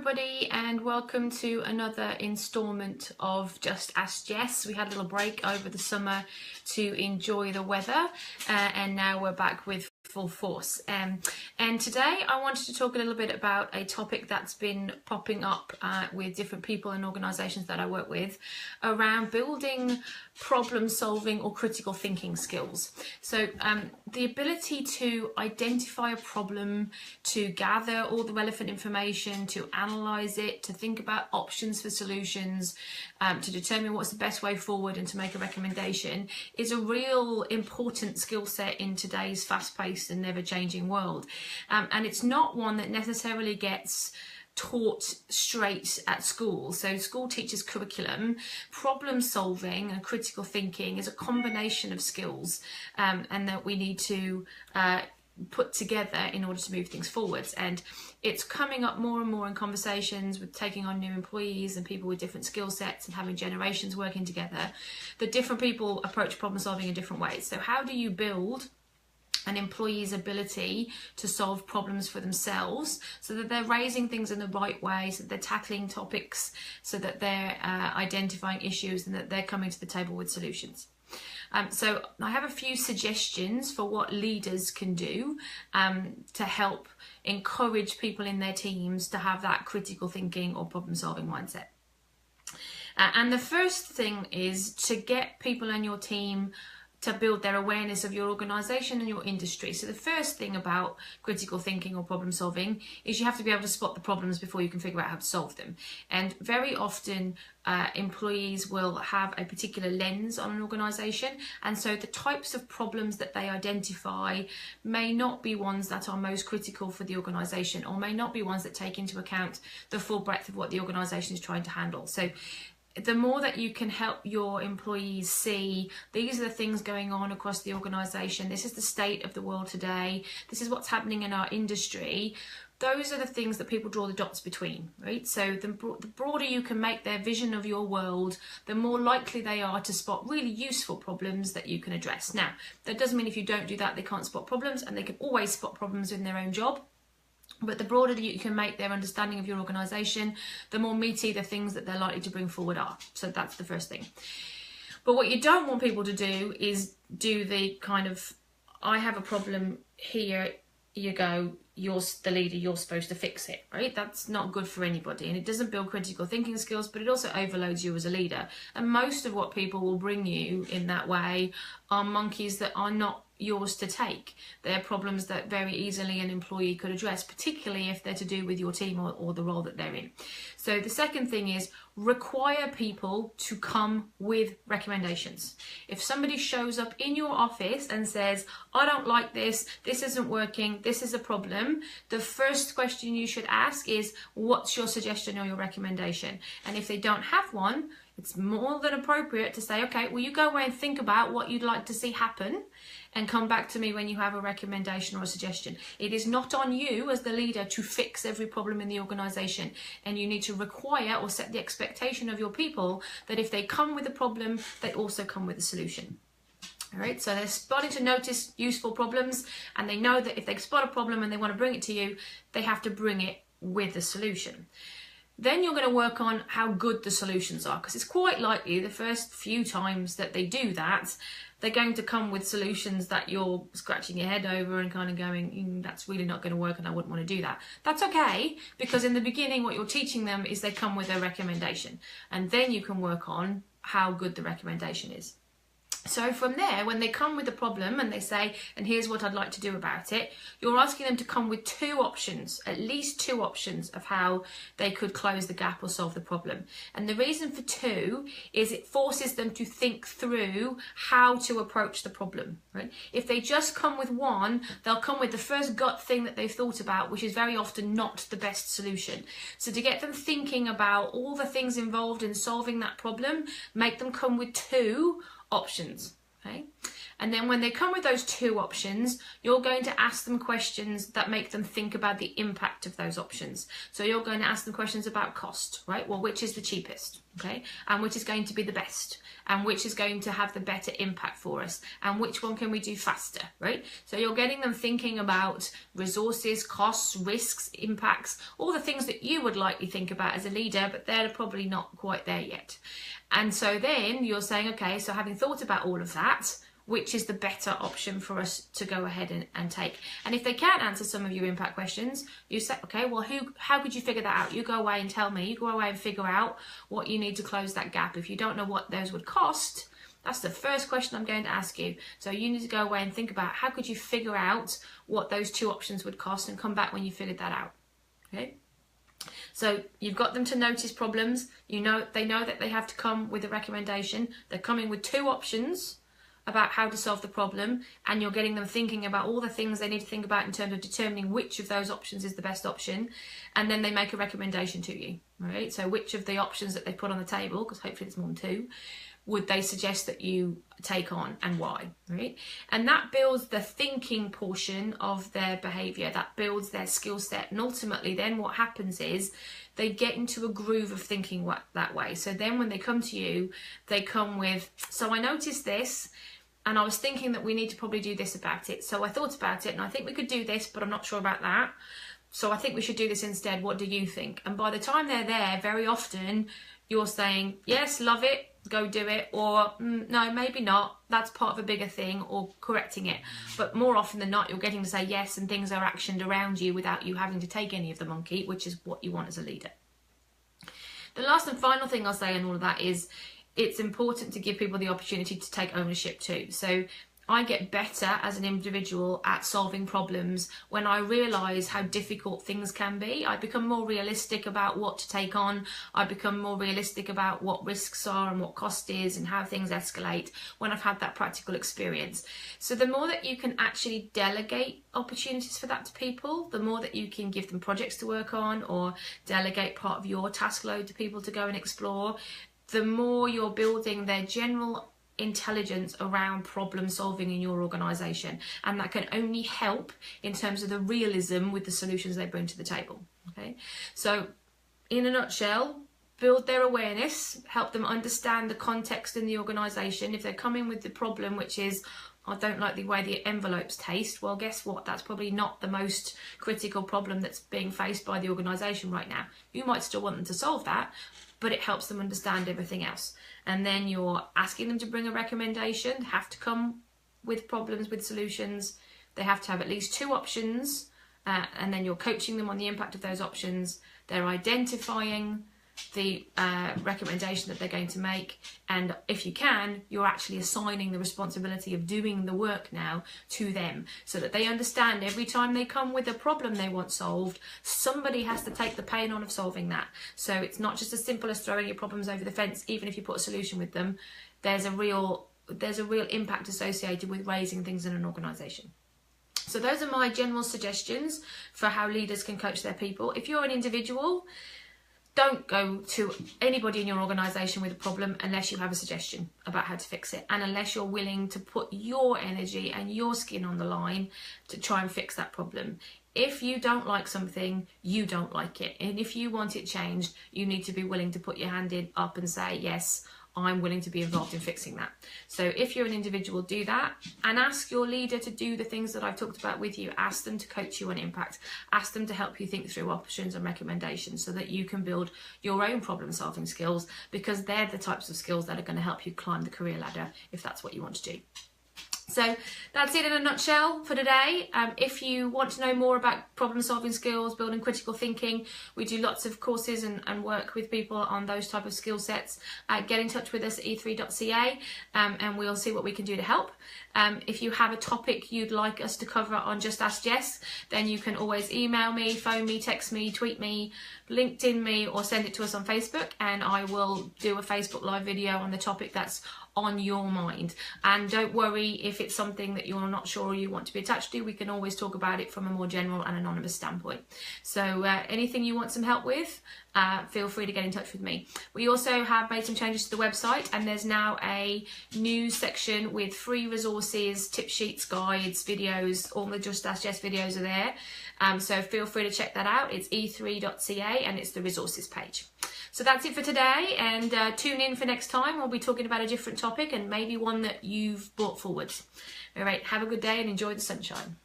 everybody, and welcome to another instalment of Just Ask Jess. We had a little break over the summer to enjoy the weather, and now we're back with full force. And today I wanted to talk a little bit about a topic that's been popping up with different people and organisations that I work with around building problem solving or critical thinking skills. So the ability to identify a problem, to gather all the relevant information, to analyse it, to think about options for solutions, to determine what's the best way forward and to make a recommendation is a real important skill set in today's fast-paced and never-changing world. And it's not one that necessarily gets taught straight at school. So school teachers' curriculum, problem solving and critical thinking is a combination of skills and that we need to put together in order to move things forwards. And it's coming up more and more in conversations with taking on new employees and people with different skill sets and having generations working together, that different people approach problem solving in different ways. So how do you build an employee's ability to solve problems for themselves so that they're raising things in the right way, so that they're tackling topics, so that they're identifying issues and that they're coming to the table with solutions? So I have a few suggestions for what leaders can do to help encourage people in their teams to have that critical thinking or problem solving mindset. And the first thing is to get people in your team to build their awareness of your organisation and your industry. So the first thing about critical thinking or problem solving is you have to be able to spot the problems before you can figure out how to solve them. And very often employees will have a particular lens on an organisation, and so the types of problems that they identify may not be ones that are most critical for the organisation, or may not be ones that take into account the full breadth of what the organisation is trying to handle. So the more that you can help your employees see these are the things going on across the organisation, this is the state of the world today, this is what's happening in our industry, those are the things that people draw the dots between, right? So the broader you can make their vision of your world, the more likely they are to spot really useful problems that you can address. Now, that doesn't mean if you don't do that, they can't spot problems, and they can always spot problems in their own job. But the broader that you can make their understanding of your organisation, the more meaty the things that they're likely to bring forward are. So that's the first thing. But what you don't want people to do is do the kind of, I have a problem, here you go, you're the leader, you're supposed to fix it, right? That's not good for anybody, and it doesn't build critical thinking skills, but it also overloads you as a leader. And most of what people will bring you in that way are monkeys that are not yours to take. They're problems that very easily an employee could address, particularly if they're to do with your team or the role that they're in. So the second thing is require people to come with recommendations. If somebody shows up in your office and says, I don't like this, this isn't working, this is a problem, the first question you should ask is, what's your suggestion or your recommendation? And if they don't have one, it's more than appropriate to say, okay, well, you go away and think about what you'd like to see happen and come back to me when you have a recommendation or a suggestion. It is not on you as the leader to fix every problem in the organisation, and you need to require or set the expectation of your people that if they come with a problem, they also come with a solution. All right, so they're starting to notice useful problems, and they know that if they spot a problem and they want to bring it to you, they have to bring it with a solution. Then you're going to work on how good the solutions are, because it's quite likely the first few times that they do that, they're going to come with solutions that you're scratching your head over and kind of going, that's really not going to work and I wouldn't want to do that. That's okay, because in the beginning what you're teaching them is they come with a recommendation, and then you can work on how good the recommendation is. So from there, when they come with a problem and they say, and here's what I'd like to do about it, you're asking them to come with two options, at least two options of how they could close the gap or solve the problem. And the reason for two is it forces them to think through how to approach the problem, right? If they just come with one, they'll come with the first gut thing that they've thought about, which is very often not the best solution. So to get them thinking about all the things involved in solving that problem, make them come with two options. Okay, And then when they come with those 2 options, you're going to ask them questions that make them think about the impact of those options. So you're going to ask them questions about cost, right? Well, which is the cheapest, okay? And which is going to be the best? And which is going to have the better impact for us? And which one can we do faster, right? So you're getting them thinking about resources, costs, risks, impacts, all the things that you would likely think about as a leader, but they're probably not quite there yet. And so then you're saying, okay, so having thought about all of that, which is the better option for us to go ahead and take? And if they can't answer some of your impact questions, you say, okay, well, how could you figure that out? You go away and tell me. You go away and figure out what you need to close that gap. If you don't know what those would cost, that's the first question I'm going to ask you. So you need to go away and think about how could you figure out what those 2 options would cost, and come back when you figured that out, okay? So you've got them to notice problems. They know that they have to come with a recommendation. They're coming with 2 options about how to solve the problem, and you're getting them thinking about all the things they need to think about in terms of determining which of those options is the best option, and then they make a recommendation to you, right? So which of the options that they put on the table, because hopefully it's more than 2, would they suggest that you take on, and why, right? And that builds the thinking portion of their behaviour, that builds their skill set, and ultimately then what happens is they get into a groove of thinking that way. So then when they come to you, they come with, so I noticed this, and I was thinking that we need to probably do this about it. So I thought about it, and I think we could do this, but I'm not sure about that. So I think we should do this instead. What do you think? And by the time they're there, very often you're saying, yes, love it, go do it, or no, maybe not, that's part of a bigger thing, or correcting it. But more often than not, you're getting to say yes, and things are actioned around you without you having to take any of the monkey, which is what you want as a leader. The last and final thing I'll say in all of that is, it's important to give people the opportunity to take ownership too. So I get better as an individual at solving problems when I realise how difficult things can be. I become more realistic about what to take on. I become more realistic about what risks are and what cost is and how things escalate when I've had that practical experience. So the more that you can actually delegate opportunities for that to people, the more that you can give them projects to work on, or delegate part of your task load to people to go and explore, the more you're building their general intelligence around problem solving in your organisation, and that can only help in terms of the realism with the solutions they bring to the table. Okay, so in a nutshell, build their awareness, help them understand the context in the organisation. If they're coming with the problem, which is, I don't like the way the envelopes taste, well, guess what? That's probably not the most critical problem that's being faced by the organisation right now. You might still want them to solve that, but it helps them understand everything else. And then you're asking them to bring a recommendation. They have to come with problems, with solutions. They have to have at least 2 options, and then you're coaching them on the impact of those options. They're identifying the recommendation that they're going to make, and if you can, you're actually assigning the responsibility of doing the work now to them, so that they understand every time they come with a problem they want solved, somebody has to take the pain on of solving that. So it's not just as simple as throwing your problems over the fence. Even if you put a solution with them, there's a real impact associated with raising things in an organisation. So those are my general suggestions for how leaders can coach their people. If you're an individual, don't go to anybody in your organisation with a problem unless you have a suggestion about how to fix it, and unless you're willing to put your energy and your skin on the line to try and fix that problem. If you don't like something, you don't like it. And if you want it changed, you need to be willing to put your hand up and say, yes, I'm willing to be involved in fixing that. So if you're an individual, do that, and ask your leader to do the things that I've talked about with you. Ask them to coach you on impact. Ask them to help you think through options and recommendations so that you can build your own problem solving skills, because they're the types of skills that are going to help you climb the career ladder if that's what you want to do. So that's it in a nutshell for today. If you want to know more about problem solving skills, building critical thinking, we do lots of courses and work with people on those type of skill sets. Get in touch with us at e3.ca and we'll see what we can do to help. If you have a topic you'd like us to cover on Just Ask Jess, then you can always email me, phone me, text me, tweet me, LinkedIn me, or send it to us on Facebook, and I will do a Facebook live video on the topic that's on your mind. And don't worry if it's something that you're not sure you want to be attached to. We can always talk about it from a more general and anonymous standpoint. So anything you want some help with, feel free to get in touch with me. We also have made some changes to the website, and there's now a news section with free resources, tip sheets, guides, videos. All the Just Ask Jess videos are there. So feel free to check that out. It's e3.ca and it's the resources page. So that's it for today, and tune in for next time. We'll be talking about a different topic and maybe one that you've brought forward. All right, have a good day and enjoy the sunshine.